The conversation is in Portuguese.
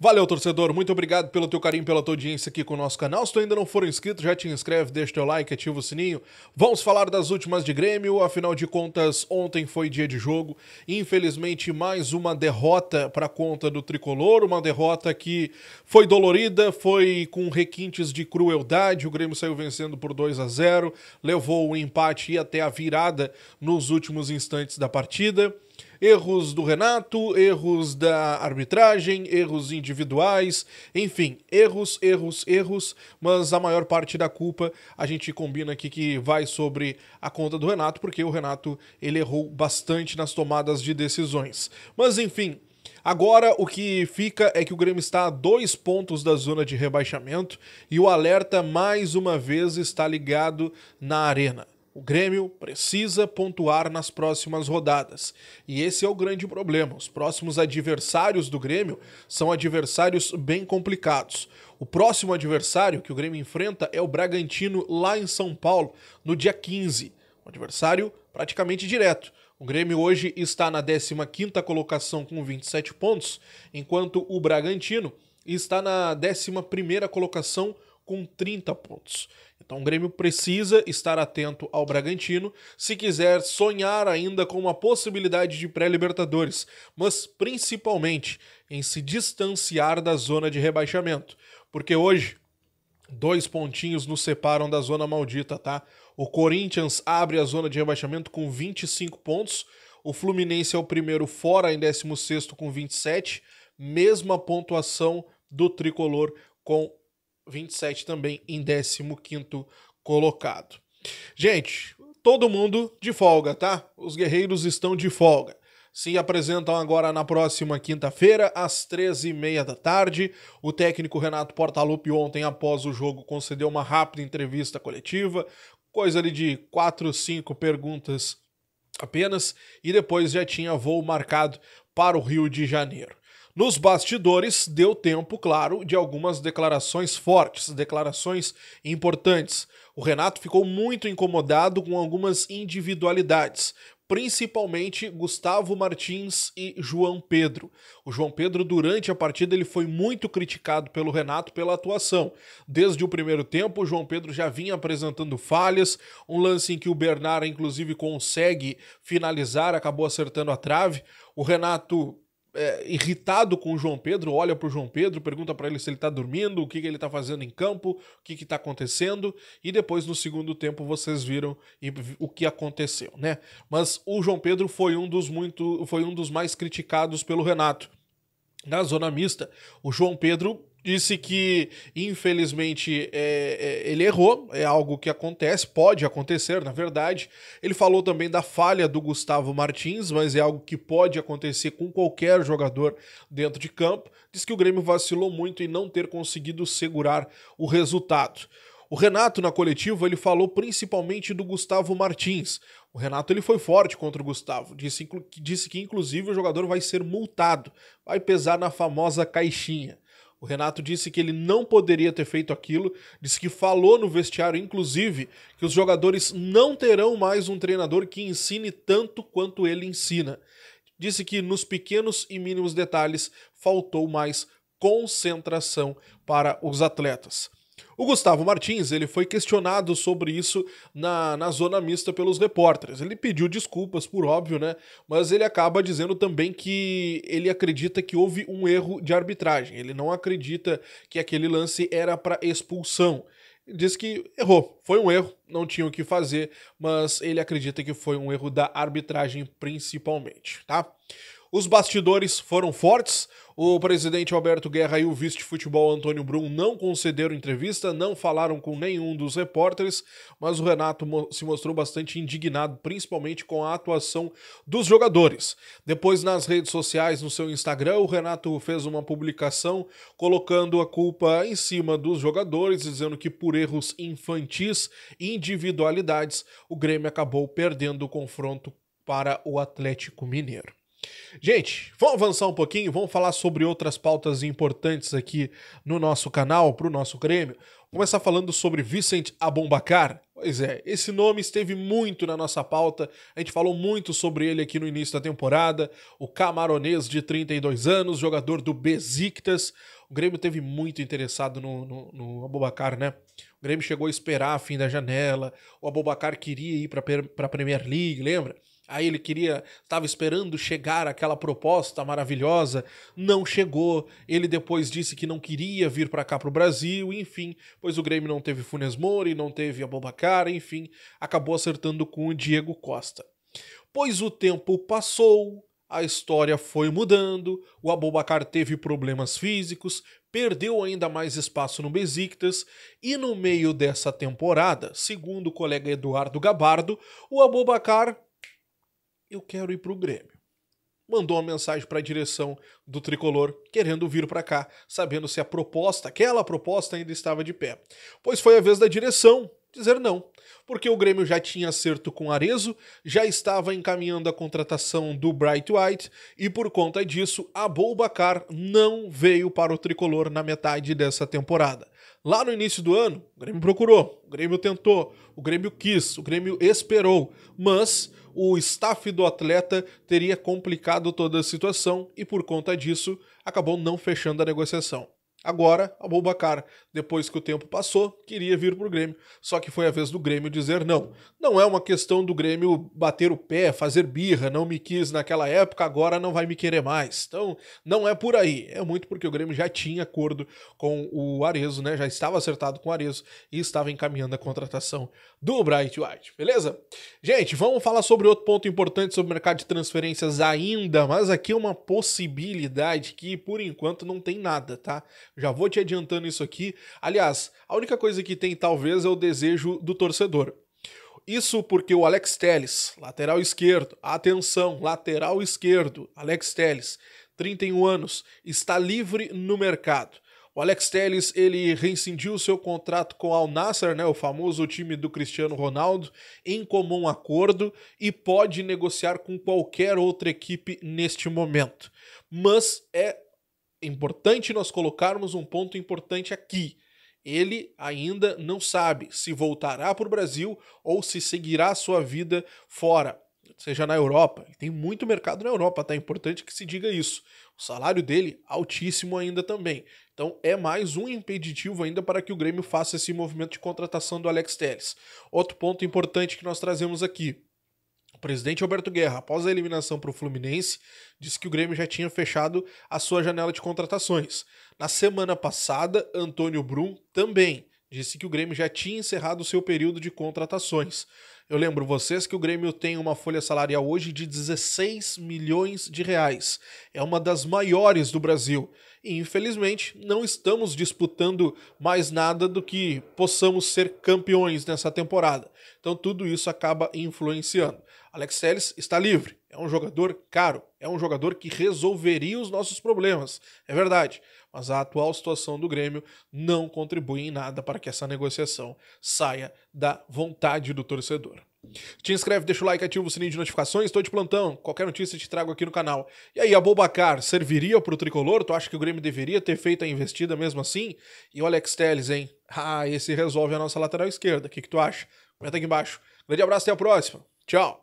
Valeu, torcedor. Muito obrigado pelo teu carinho, pela tua audiência aqui com o nosso canal. Se tu ainda não for inscrito, já te inscreve, deixa teu like, ativa o sininho. Vamos falar das últimas de Grêmio. Afinal de contas, ontem foi dia de jogo. Infelizmente, mais uma derrota para conta do Tricolor. Uma derrota que foi dolorida, foi com requintes de crueldade. O Grêmio saiu vencendo por 2-0, levou o empate e até a virada nos últimos instantes da partida. Erros do Renato, erros da arbitragem, erros individuais, enfim, erros, mas a maior parte da culpa a gente combina aqui que vai sobre a conta do Renato, porque o Renato ele errou bastante nas tomadas de decisões. Mas enfim, agora o que fica é que o Grêmio está a 2 pontos da zona de rebaixamento e o alerta mais uma vez está ligado na arena. O Grêmio precisa pontuar nas próximas rodadas. E esse é o grande problema. Os próximos adversários do Grêmio são adversários bem complicados. O próximo adversário que o Grêmio enfrenta é o Bragantino lá em São Paulo, no dia 15. Um adversário praticamente direto. O Grêmio hoje está na 15ª colocação com 27 pontos, enquanto o Bragantino está na 11ª colocação com 30 pontos. Então o Grêmio precisa estar atento ao Bragantino se quiser sonhar ainda com uma possibilidade de pré-Libertadores, mas principalmente em se distanciar da zona de rebaixamento, porque hoje 2 pontinhos nos separam da zona maldita, tá? O Corinthians abre a zona de rebaixamento com 25 pontos, o Fluminense é o primeiro fora em 16º com 27, mesma pontuação do Tricolor com 27 também em 15º colocado. Gente, todo mundo de folga, tá? Os guerreiros estão de folga. Se apresentam agora na próxima quinta-feira, às 13h30 da tarde. O técnico Renato Portaluppi ontem, após o jogo, concedeu uma rápida entrevista coletiva, coisa ali de 4 ou 5 perguntas apenas, e depois já tinha voo marcado para o Rio de Janeiro. Nos bastidores, deu tempo, claro, de algumas declarações fortes, declarações importantes. O Renato ficou muito incomodado com algumas individualidades, principalmente Gustavo Martins e João Pedro. O João Pedro, durante a partida, ele foi muito criticado pelo Renato pela atuação. Desde o primeiro tempo, o João Pedro já vinha apresentando falhas, um lance em que o Bernard, inclusive, consegue finalizar, acabou acertando a trave. O Renato, irritado com o João Pedro, olha pro João Pedro, pergunta para ele se ele tá dormindo, o que ele tá fazendo em campo, o que tá acontecendo, e depois no segundo tempo vocês viram o que aconteceu, né? Mas o João Pedro foi um dos mais criticados pelo Renato. Na zona mista, o João Pedro disse que, infelizmente, ele errou, é algo que acontece, pode acontecer, na verdade. Ele falou também da falha do Gustavo Martins, mas é algo que pode acontecer com qualquer jogador dentro de campo. Diz que o Grêmio vacilou muito em não ter conseguido segurar o resultado. O Renato, na coletiva, ele falou principalmente do Gustavo Martins. O Renato ele foi forte contra o Gustavo, disse que inclusive o jogador vai ser multado, vai pesar na famosa caixinha. O Renato disse que ele não poderia ter feito aquilo, disse que falou no vestiário, inclusive, que os jogadores não terão mais um treinador que ensine tanto quanto ele ensina. Disse que nos pequenos e mínimos detalhes faltou mais concentração para os atletas. O Gustavo Martins ele foi questionado sobre isso na zona mista pelos repórteres. Ele pediu desculpas, por óbvio, né? Mas ele acaba dizendo também que ele acredita que houve um erro de arbitragem. Ele não acredita que aquele lance era para expulsão. Ele diz que errou, foi um erro, não tinha o que fazer, mas ele acredita que foi um erro da arbitragem principalmente, tá? Os bastidores foram fortes, o presidente Alberto Guerra e o vice-futebol Antônio Brum não concederam entrevista, não falaram com nenhum dos repórteres, mas o Renato se mostrou bastante indignado, principalmente com a atuação dos jogadores. Depois, nas redes sociais, no seu Instagram, o Renato fez uma publicação colocando a culpa em cima dos jogadores, dizendo que por erros infantis e individualidades, o Grêmio acabou perdendo o confronto para o Atlético Mineiro. Gente, vamos avançar um pouquinho, vamos falar sobre outras pautas importantes aqui no nosso canal, para o nosso Grêmio. Vou começar falando sobre Vicent Aboubakar. Pois é, esse nome esteve muito na nossa pauta, a gente falou muito sobre ele aqui no início da temporada, o camaronês de 32 anos, jogador do Besiktas. O Grêmio teve muito interessado no Aboubakar, né? O Grêmio chegou a esperar a fim da janela, o Aboubakar queria ir para a Premier League, lembra? Aí ele estava esperando chegar aquela proposta maravilhosa, não chegou. Ele depois disse que não queria vir para cá para o Brasil, enfim, pois o Grêmio não teve Funes Mori, não teve Aboubakar, enfim, acabou acertando com o Diego Costa. Pois o tempo passou, a história foi mudando, o Aboubakar teve problemas físicos, perdeu ainda mais espaço no Besiktas e no meio dessa temporada, segundo o colega Eduardo Gabardo, o Aboubakar: eu quero ir para o Grêmio. Mandou uma mensagem para a direção do Tricolor, querendo vir para cá, sabendo se aquela proposta ainda estava de pé. Pois foi a vez da direção dizer não, porque o Grêmio já tinha acerto com Arezzo, já estava encaminhando a contratação do Bright White e por conta disso, Aboubakar não veio para o Tricolor na metade dessa temporada. Lá no início do ano, o Grêmio procurou, o Grêmio tentou, o Grêmio quis, o Grêmio esperou, mas o staff do atleta teria complicado toda a situação e por conta disso acabou não fechando a negociação. Agora, Aboubakar, depois que o tempo passou, queria vir para o Grêmio, só que foi a vez do Grêmio dizer não. Não é uma questão do Grêmio bater o pé, fazer birra, não me quis naquela época, agora não vai me querer mais. Então, não é por aí, é muito porque o Grêmio já tinha acordo com o Arezzo, né? Já estava acertado com o Arezzo e estava encaminhando a contratação do Bright White, beleza? Gente, vamos falar sobre outro ponto importante sobre o mercado de transferências ainda, mas aqui é uma possibilidade que por enquanto não tem nada, tá? Já vou te adiantando isso aqui. Aliás, a única coisa que tem talvez é o desejo do torcedor. Isso porque o Alex Telles, lateral esquerdo, atenção, lateral esquerdo, Alex Telles, 31 anos, está livre no mercado. O Alex Telles, ele rescindiu seu contrato com o Al Nassr, né, o famoso time do Cristiano Ronaldo, em comum acordo e pode negociar com qualquer outra equipe neste momento. Mas é importante nós colocarmos um ponto importante aqui. Ele ainda não sabe se voltará para o Brasil ou se seguirá a sua vida fora, seja na Europa. Ele tem muito mercado na Europa, tá? É importante que se diga isso. O salário dele altíssimo ainda também. Então é mais um impeditivo ainda para que o Grêmio faça esse movimento de contratação do Alex Telles. Outro ponto importante que nós trazemos aqui. O presidente Alberto Guerra, após a eliminação para o Fluminense, disse que o Grêmio já tinha fechado a sua janela de contratações. Na semana passada, Antônio Brum também disse que o Grêmio já tinha encerrado o seu período de contratações. Eu lembro vocês que o Grêmio tem uma folha salarial hoje de 16 milhões de reais. É uma das maiores do Brasil. E, infelizmente, não estamos disputando mais nada do que possamos ser campeões nessa temporada. Então, tudo isso acaba influenciando. Alex Telles está livre. É um jogador caro. É um jogador que resolveria os nossos problemas. É verdade. Mas a atual situação do Grêmio não contribui em nada para que essa negociação saia da vontade do torcedor. Te inscreve, deixa o like, ativa o sininho de notificações, estou de plantão, qualquer notícia te trago aqui no canal. E aí, Aboubakar serviria para o Tricolor? Tu acha que o Grêmio deveria ter feito a investida mesmo assim? E o Alex Telles, hein? Esse resolve a nossa lateral esquerda, o que tu acha? Comenta aqui embaixo. Grande abraço, até a próxima. Tchau!